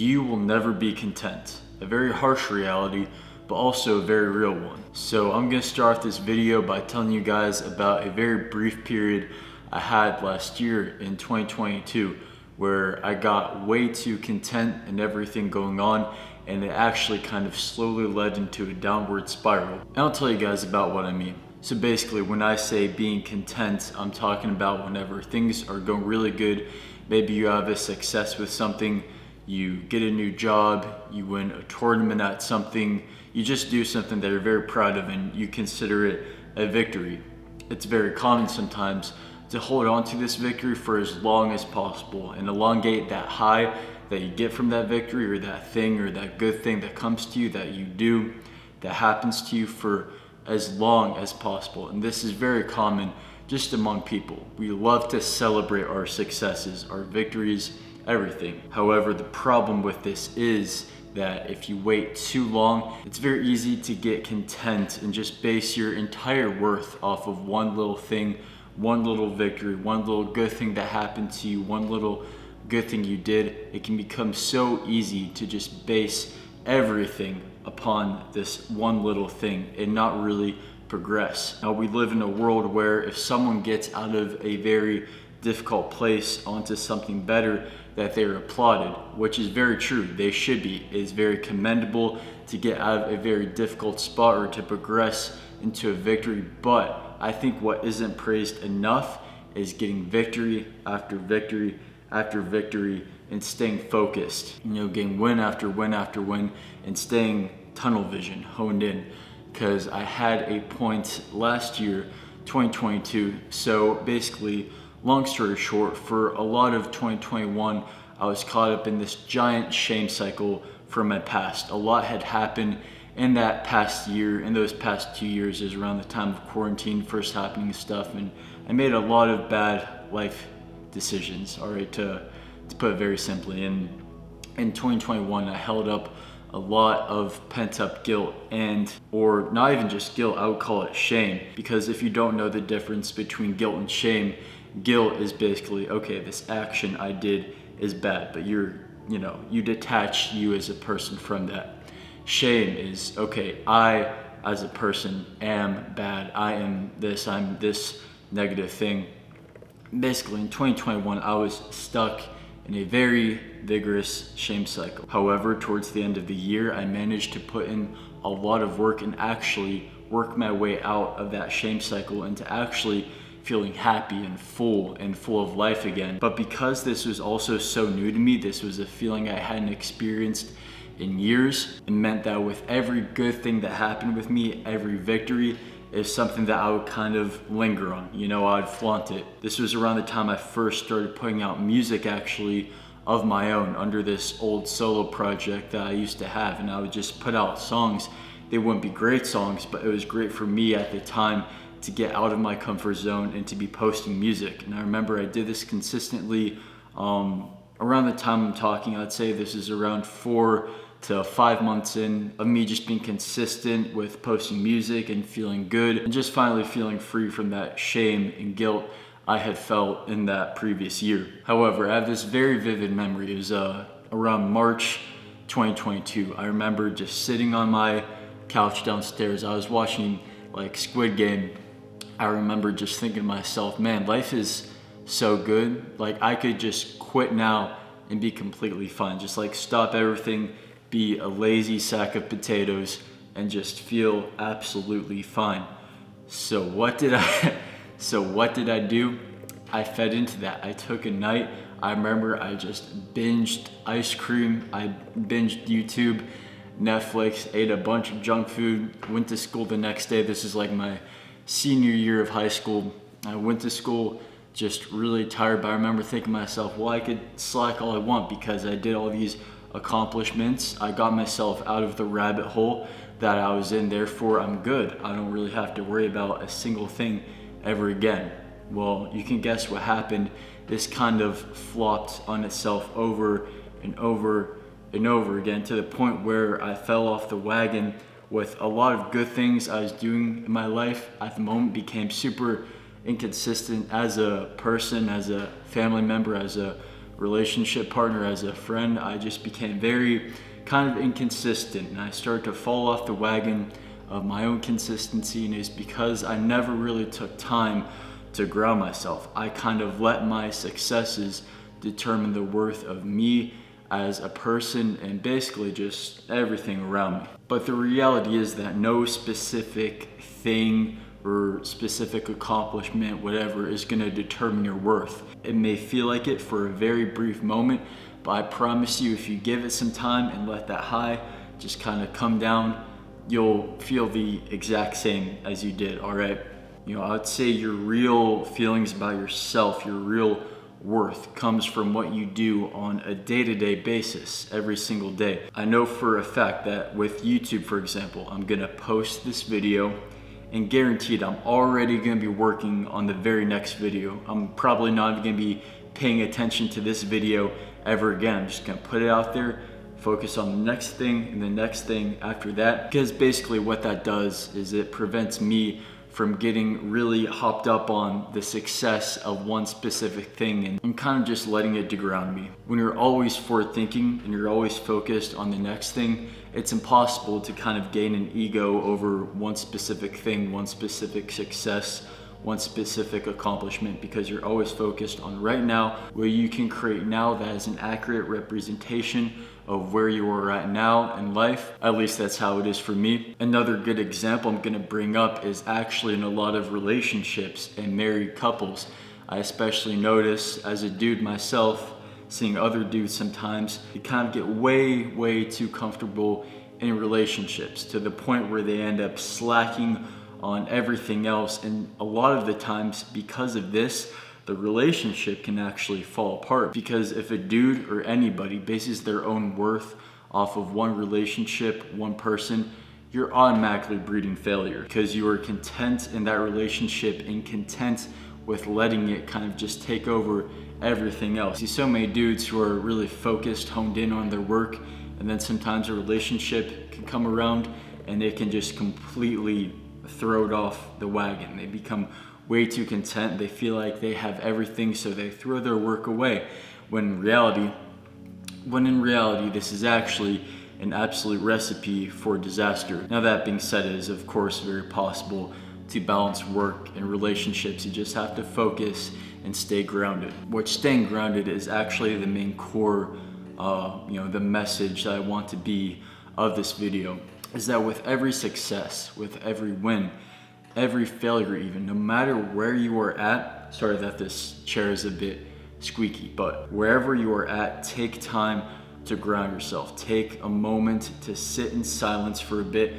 you will never be content. A very harsh reality, but also a very real one. So I'm gonna start this video by telling you guys about a very brief period I had last year in 2022 where I got way too content in everything going on, and it actually kind of slowly led into a downward spiral. And I'll tell you guys about what I mean. So basically, when I say being content, I'm talking about whenever things are going really good. Maybe you have a success with something, you get a new job, you win a tournament at something, you just do something that you're very proud of and you consider it a victory. It's very common sometimes to hold on to this victory for as long as possible and elongate that high that you get from that victory or that thing or that good thing that comes to you, that you do, that happens to you for as long as possible. And this is very common just among people. We love to celebrate our successes, our victories, everything. However, the problem with this is that if you wait too long, it's very easy to get content and just base your entire worth off of one little thing, one little victory, one little good thing that happened to you, one little good thing you did. It can become so easy to just base everything upon this one little thing and not really progress. Now, we live in a world where if someone gets out of a very difficult place onto something better, that they're applauded, which is very true. They should be. It's very commendable to get out of a very difficult spot or to progress into a victory. But I think what isn't praised enough is getting victory after victory after victory and staying focused. Getting win after win after win and staying tunnel vision, honed in. Because I had a point last year, 2022. So basically, long story short, for a lot of 2021, I was caught up in this giant shame cycle from my past. A lot had happened in that past year. In those past 2 years is around the time of quarantine first happening and stuff. And I made a lot of bad life decisions, all right, to put it very simply. And in 2021, I held up a lot of pent-up guilt, or not even just guilt, I would call it shame. Because if you don't know the difference between guilt and shame, guilt is basically, okay, this action I did is bad, but you detach you as a person from that. Shame is, okay, I as a person am bad, I'm this negative thing. Basically, in 2021, I was stuck in a very vigorous shame cycle. However, towards the end of the year, I managed to put in a lot of work and actually work my way out of that shame cycle into actually feeling happy and full of life again. But because this was also so new to me, this was a feeling I hadn't experienced in years. It meant that with every good thing that happened with me, every victory is something that I would kind of linger on. I'd flaunt it. This was around the time I first started putting out music actually of my own under this old solo project that I used to have. And I would just put out songs. They wouldn't be great songs, but it was great for me at the time to get out of my comfort zone and to be posting music. And I remember I did this consistently around the time I'm talking. I'd say this is around 4 to 5 months in of me just being consistent with posting music and feeling good and just finally feeling free from that shame and guilt I had felt in that previous year. However, I have this very vivid memory. It was around March 2022. I remember just sitting on my couch downstairs. I was watching like Squid Game. I remember just thinking to myself, man, life is so good. Like, I could just quit now and be completely fine. Just like stop everything, be a lazy sack of potatoes, and just feel absolutely fine. So what did I do? I fed into that. I took a night. I remember I just binged ice cream. I binged YouTube, Netflix, ate a bunch of junk food, went to school the next day. This is like my senior year of high school. I went to school just really tired, but I remember thinking to myself, well, I could slack all I want because I did all these accomplishments. I got myself out of the rabbit hole that I was in, therefore I'm good. I don't really have to worry about a single thing ever again. Well, you can guess what happened. This kind of flopped on itself over and over and over again to the point where I fell off the wagon with a lot of good things I was doing in my life at the moment became super inconsistent as a person, as a family member, as a relationship partner, as a friend, I just became very kind of inconsistent, and I started to fall off the wagon of my own consistency. And it's because I never really took time to ground myself. I kind of let my successes determine the worth of me as a person and basically just everything around me. But the reality is that no specific thing or specific accomplishment, whatever, is gonna determine your worth. It may feel like it for a very brief moment, but I promise you, if you give it some time and let that high just kind of come down, you'll feel the exact same as you did, all right? You know, I'd say your real feelings about yourself, your real worth comes from what you do on a day-to-day basis, every single day. I know for a fact that with YouTube, for example, I'm gonna post this video and guaranteed I'm already gonna be working on the very next video. I'm probably not even gonna be paying attention to this video ever again. I'm just gonna put it out there, focus on the next thing and the next thing after that, because basically what that does is it prevents me from getting really hopped up on the success of one specific thing and kind of just letting it deground me. When you're always forward thinking and you're always focused on the next thing, it's impossible to kind of gain an ego over one specific thing, one specific success, one specific accomplishment, because you're always focused on right now, where you can create now that is an accurate representation of where you are right now in life. At least that's how it is for me. Another good example I'm gonna bring up is actually in a lot of relationships and married couples. I especially notice as a dude myself, seeing other dudes sometimes, they kind of get way too comfortable in relationships to the point where they end up slacking on everything else. And a lot of the times, because of this, the relationship can actually fall apart. Because if a dude or anybody bases their own worth off of one relationship, one person, you're automatically breeding failure, because you are content in that relationship and content with letting it kind of just take over everything else. I see so many dudes who are really focused, honed in on their work, and then sometimes a relationship can come around and they can just completely throw it off the wagon. They become way too content. They feel like they have everything, so they throw their work away. When in reality, this is actually an absolute recipe for disaster. Now, that being said, it is of course very possible to balance work and relationships. You just have to focus and stay grounded. Which staying grounded is actually the main core, the message that I want to be of this video, is that with every success, with every win, every failure even, no matter where you are at, sorry that this chair is a bit squeaky, but wherever you are at, take time to ground yourself. Take a moment to sit in silence for a bit,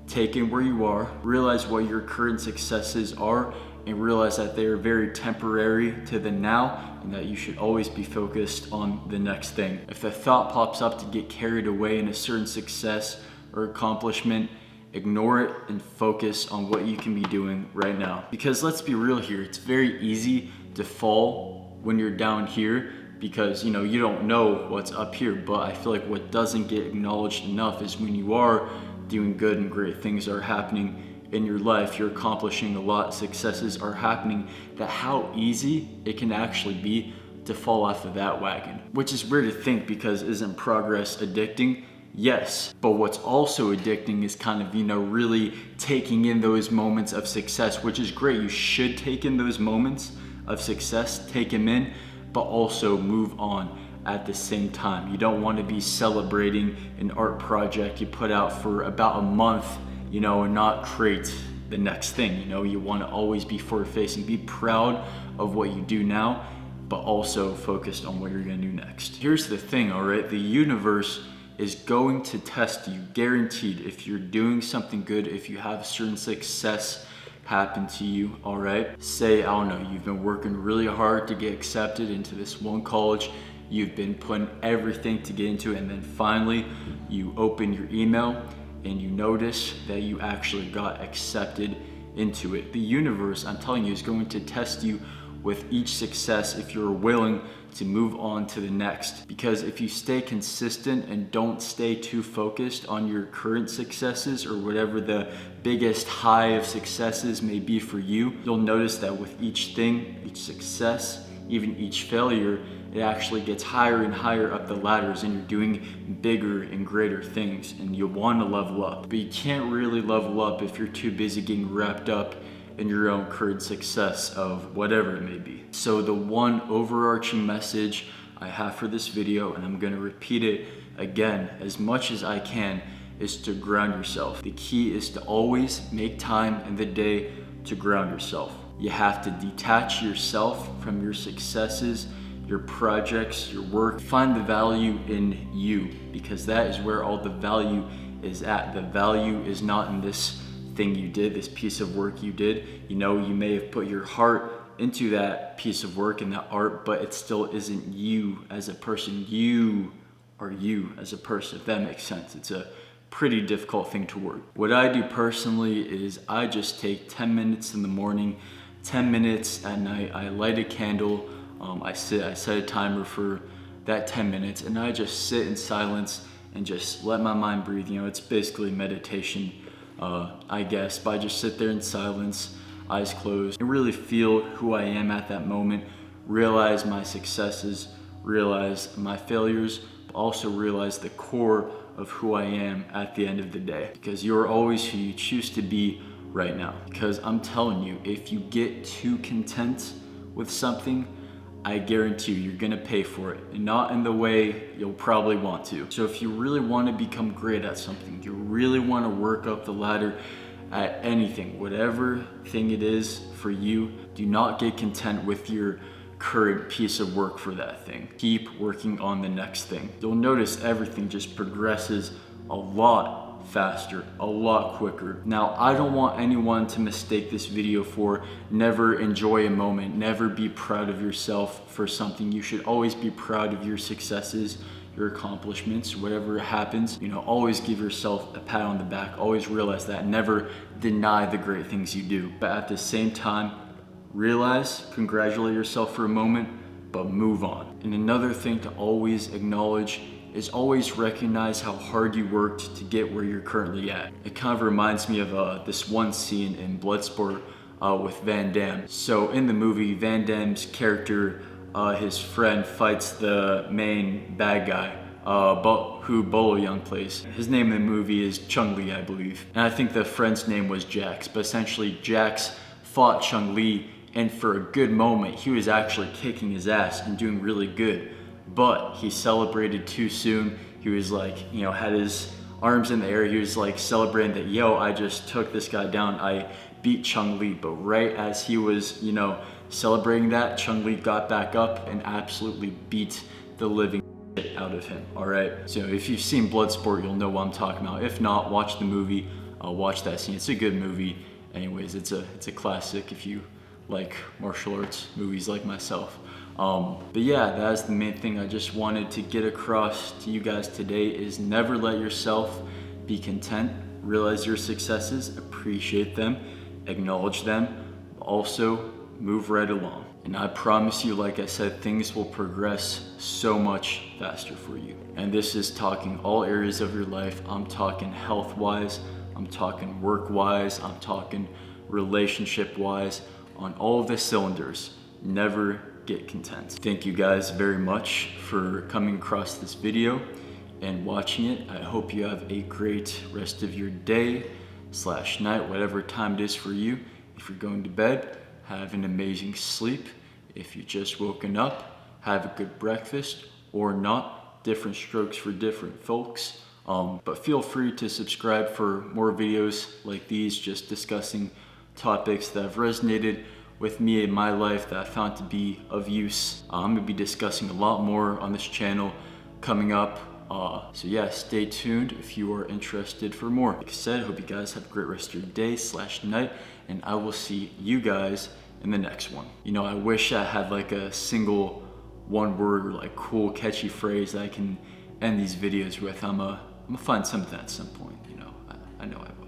take in where you are, realize what your current successes are, and realize that they are very temporary to the now, and that you should always be focused on the next thing. If the thought pops up to get carried away in a certain success or accomplishment, ignore it and focus on what you can be doing right now. Because let's be real here, it's very easy to fall when you're down here, because you don't know what's up here. But I feel like what doesn't get acknowledged enough is when you are doing good and great things are happening in your life, you're accomplishing a lot, successes are happening, that how easy it can actually be to fall off of that wagon. Which is weird to think, because isn't progress addicting? Yes, but what's also addicting is kind of, really taking in those moments of success, which is great. You should take in those moments of success, take them in, but also move on at the same time. You don't want to be celebrating an art project you put out for about a month, and not create the next thing. You want to always be forward facing, be proud of what you do now, but also focused on what you're going to do next. Here's the thing, all right? The universe is going to test you, guaranteed. If you're doing something good, if you have certain success happen to you, all right? Say, I don't know, you've been working really hard to get accepted into this one college, you've been putting everything to get into it, and then finally you open your email and you notice that you actually got accepted into it. The universe, I'm telling you, is going to test you with each success if you're willing to move on to the next. Because if you stay consistent and don't stay too focused on your current successes or whatever the biggest high of successes may be for you, you'll notice that with each thing, each success, even each failure, it actually gets higher and higher up the ladders and you're doing bigger and greater things, and you want to level up. But you can't really level up if you're too busy getting wrapped up in your own current success of whatever it may be. So the one overarching message I have for this video, and I'm gonna repeat it again as much as I can, is to ground yourself. The key is to always make time in the day to ground yourself. You have to detach yourself from your successes, your projects, your work. Find the value in you, because that is where all the value is at. The value is not in this thing you did, this piece of work you did. You know, you may have put your heart into that piece of work and that art, but it still isn't you as a person. You are you as a person, if that makes sense. It's a pretty difficult thing to work. What I do personally is I just take 10 minutes in the morning, 10 minutes at night. I light a candle, I set a timer for that 10 minutes, and I just sit in silence and just let my mind breathe. You know, it's basically meditation, I guess, but I just sit there in silence, eyes closed, and really feel who I am at that moment, realize my successes, realize my failures, but also realize the core of who I am at the end of the day, because you're always who you choose to be right now. Because I'm telling you, if you get too content with something, I guarantee you're gonna pay for it, and not in the way you'll probably want to. So if you really want to become great at something, you really want to work up the ladder at anything, whatever thing it is for you, do not get content with your current piece of work for that thing. Keep working on the next thing. You'll notice everything just progresses a lot faster, a lot quicker. Now, I don't want anyone to mistake this video for never enjoy a moment, never be proud of yourself for something. You should always be proud of your successes, your accomplishments, whatever happens. You know, always give yourself a pat on the back. Always realize that. Never deny the great things you do. But at the same time, realize, congratulate yourself for a moment, but move on. And another thing to always acknowledge is always recognize how hard you worked to get where you're currently at. It kind of reminds me of this one scene in Bloodsport with Van Damme. So in the movie, Van Damme's character, his friend fights the main bad guy, who Bolo Young plays. His name in the movie is Chung-Li, I believe. And I think the friend's name was Jax, but essentially Jax fought Chung-Li, and for a good moment, he was actually kicking his ass and doing really good. But he celebrated too soon. He was like, you know, had his arms in the air. He was like celebrating that, yo, I just took this guy down. I beat Chung-Li. But right as he was, you know, celebrating that, Chung-Li got back up and absolutely beat the living shit out of him, all right? So if you've seen Bloodsport, you'll know what I'm talking about. If not, watch the movie, watch that scene. It's a good movie. Anyways, it's a classic if you like martial arts movies like myself. But yeah, that's the main thing I just wanted to get across to you guys today, is never let yourself be content. Realize your successes, appreciate them, acknowledge them, but also move right along. And I promise you, like I said, things will progress so much faster for you. And this is talking all areas of your life. I'm talking health-wise, I'm talking work-wise, I'm talking relationship-wise, on all of the cylinders. Never get content. Thank you guys very much for coming across this video and watching it. I hope you have a great rest of your day / night, whatever time it is for you. If you're going to bed, have an amazing sleep. If you just woken up, have a good breakfast, or not. Different strokes for different folks. But feel free to subscribe for more videos like these, just discussing topics that have resonated with me in my life that I found to be of use. I'm gonna be discussing a lot more on this channel coming up. So yeah, stay tuned if you are interested for more. Like I said, hope you guys have a great rest of your day / night, and I will see you guys in the next one. You know, I wish I had like a single one word or like cool catchy phrase that I can end these videos with. I'm gonna find something at some point, you know, I know I will.